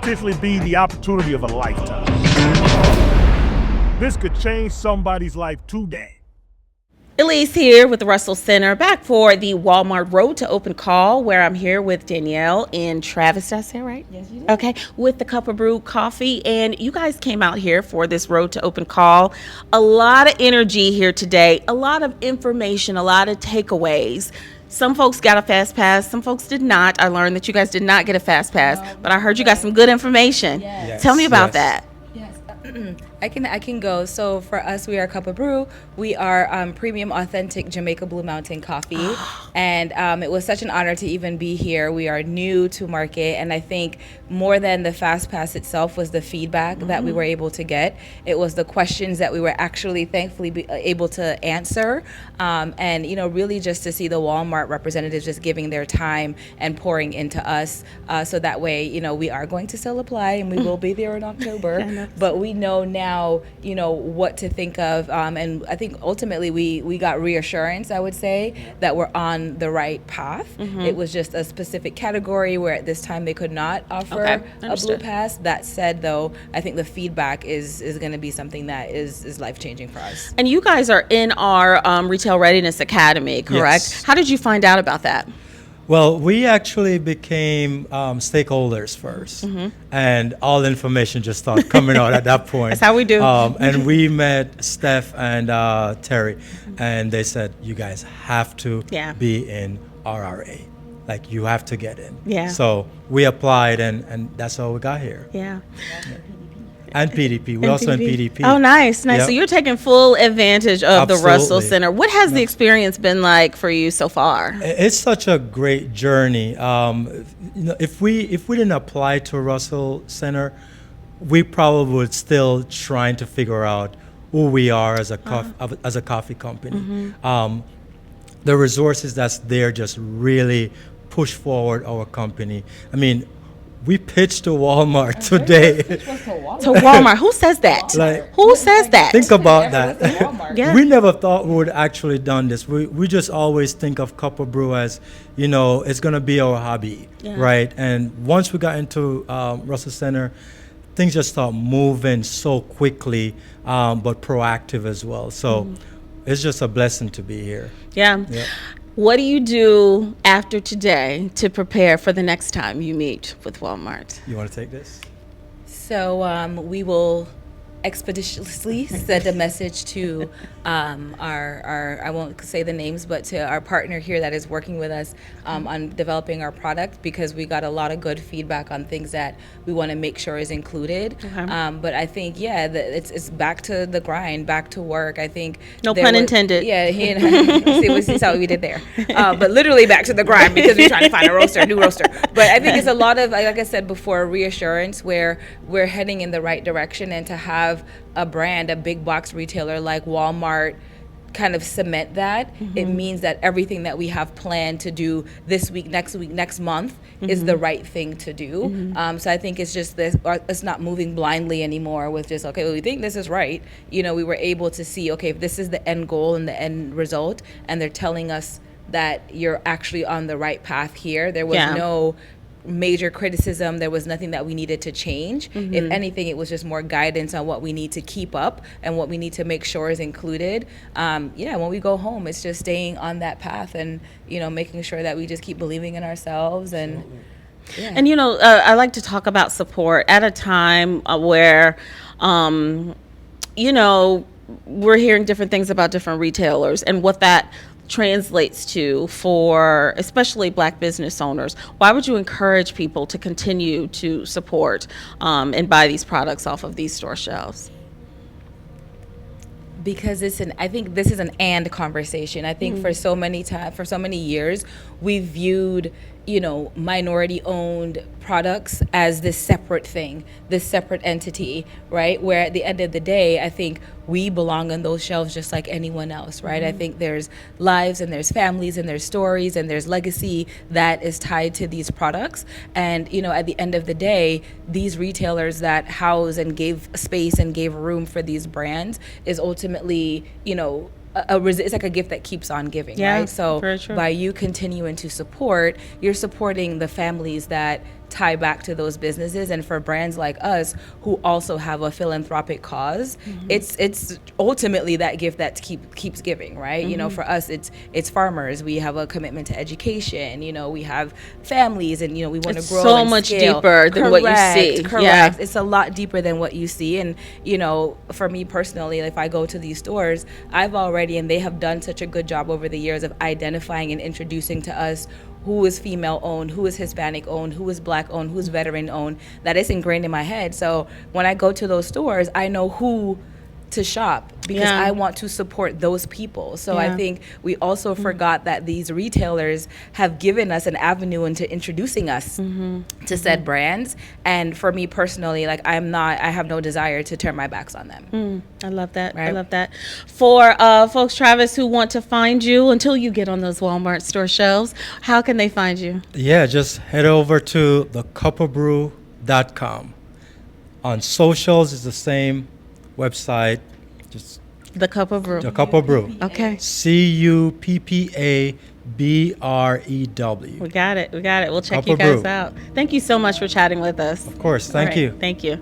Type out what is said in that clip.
potentially be the opportunity of a lifetime. This could change somebody's life today. Elise here with the Russell Center, back for the Walmart Road to Open call, where I'm here with Danielle and Travis. Did I say it right? Yes, you did. Okay, with the CuppaBrew Coffee, and you guys came out here for this Road to Open call. A lot of energy here today, a lot of information, a lot of takeaways. Some folks got a fast pass, some folks did not. I learned that you guys did not get a fast pass, but I heard you got some good information. Yes. Tell me about that. Yes, I can go. So for us, we are CuppaBrew. We are premium, authentic Jamaican Blue Mountain coffee, and it was such an honor to even be here. We are new to market, and I think more than the fast pass itself was the feedback that we were able to get. It was the questions that we were actually thankfully able to answer, and really just to see the Walmart representatives just giving their time and pouring into us, so that way we are going to still apply, and we will be there in October, but we know now what to think of, and I think ultimately we got reassurance, I would say, that we're on the right path. It was just a specific category where at this time they could not offer a blue pass. That said, though, I think the feedback is going to be something that is life-changing for us. And you guys are in our Retail Readiness Academy, correct? Yes. How did you find out about that? Well, we actually became stakeholders first, and all information just started coming out at that point. That's how we do. And we met Steph and Terry, and they said, you guys have to be in RRA. Like, you have to get in. Yeah. So we applied, and that's how we got here. Yeah. And PDP. We're also in PDP. Oh, nice. Yep. So you're taking full advantage of the Russell Absolutely. Center. What has the experience been like for you so far? It's such a great journey. If we didn't apply to Russell Center, we probably would still trying to figure out who we are as a coffee company. The resources that's there just really push forward our company. I mean, we pitched to Walmart today. To Walmart. Who says that? Who says that? Think about that. Yeah. We never thought we would actually done this. We just always think of CuppaBrew as, it's going to be our hobby, right? And once we got into Russell Center, things just start moving so quickly, but proactive as well. So it's just a blessing to be here. Yeah. What do you do after today to prepare for the next time you meet with Walmart? You want to take this? So we will expeditiously send a message to our I won't say the names, but to our partner here that is working with us on developing our product, because we got a lot of good feedback on things that we want to make sure is included. But I think it's back to the grind, back to work. I think no pun intended. Yeah, see how we did there. But literally back to the grind, because we're trying to find a new roaster. But I think it's a lot of, like I said before, reassurance where we're heading in the right direction, and to have a brand, a big box retailer like Walmart kind of cement that, it means that everything that we have planned to do this week, next month is the right thing to do. So I think it's just this, it's not moving blindly anymore with just, okay, well, we think this is right. We were able to see, okay, if this is the end goal and the end result, and they're telling us that you're actually on the right path here. There was no major criticism. There was nothing that we needed to change. If anything, it was just more guidance on what we need to keep up and what we need to make sure is included. When we go home, it's just staying on that path and making sure that we just keep believing in ourselves. And and I like to talk about support at a time where we're hearing different things about different retailers and what that translates to for especially Black business owners. Why would you encourage people to continue to support and buy these products off of these store shelves? Because I think this is an and conversation. I think for so many years, we viewed minority owned products as this separate thing, this separate entity, right? Where at the end of the day, I think we belong on those shelves just like anyone else, right? I think there's lives and there's families and there's stories and there's legacy that is tied to these products. And, at the end of the day, these retailers that house and gave space and gave room for these brands is ultimately, it's like a gift that keeps on giving, right? So by you continuing to support, you're supporting the families that tie back to those businesses. And for brands like us who also have a philanthropic cause, it's ultimately that gift that keeps giving, right? You know, for us, it's farmers. We have a commitment to education. You know, we have families, and you know, we want to grow. So and much scale. deeper than what you see. Correct. Yeah. It's a lot deeper than what you see. And you know, for me personally, if I go to these stores, I've already, and they have done such a good job over the years of identifying and introducing to us who is female owned, who is Hispanic owned, who is Black owned, who is veteran owned, that it's ingrained in my head. So when I go to those stores, I know who to shop because Yeah. I want to support those people. So Yeah. I think we also forgot that these retailers have given us an avenue into introducing us to said brands. And for me personally, like I have no desire to turn my backs on them. I love that. I Right. love that. For folks, Travis, who want to find you until you get on those Walmart store shelves, how can they find you? Yeah, just head over to the CuppaBrew.com. On socials, it's the same website, just The Cup of Brew. the CuppaBrew. Okay. CuppaBrew. We got it. We got it. We'll check Cup you of guys Brew. out. Thank you so much for chatting with us. Of course, All thank right. you. Thank you.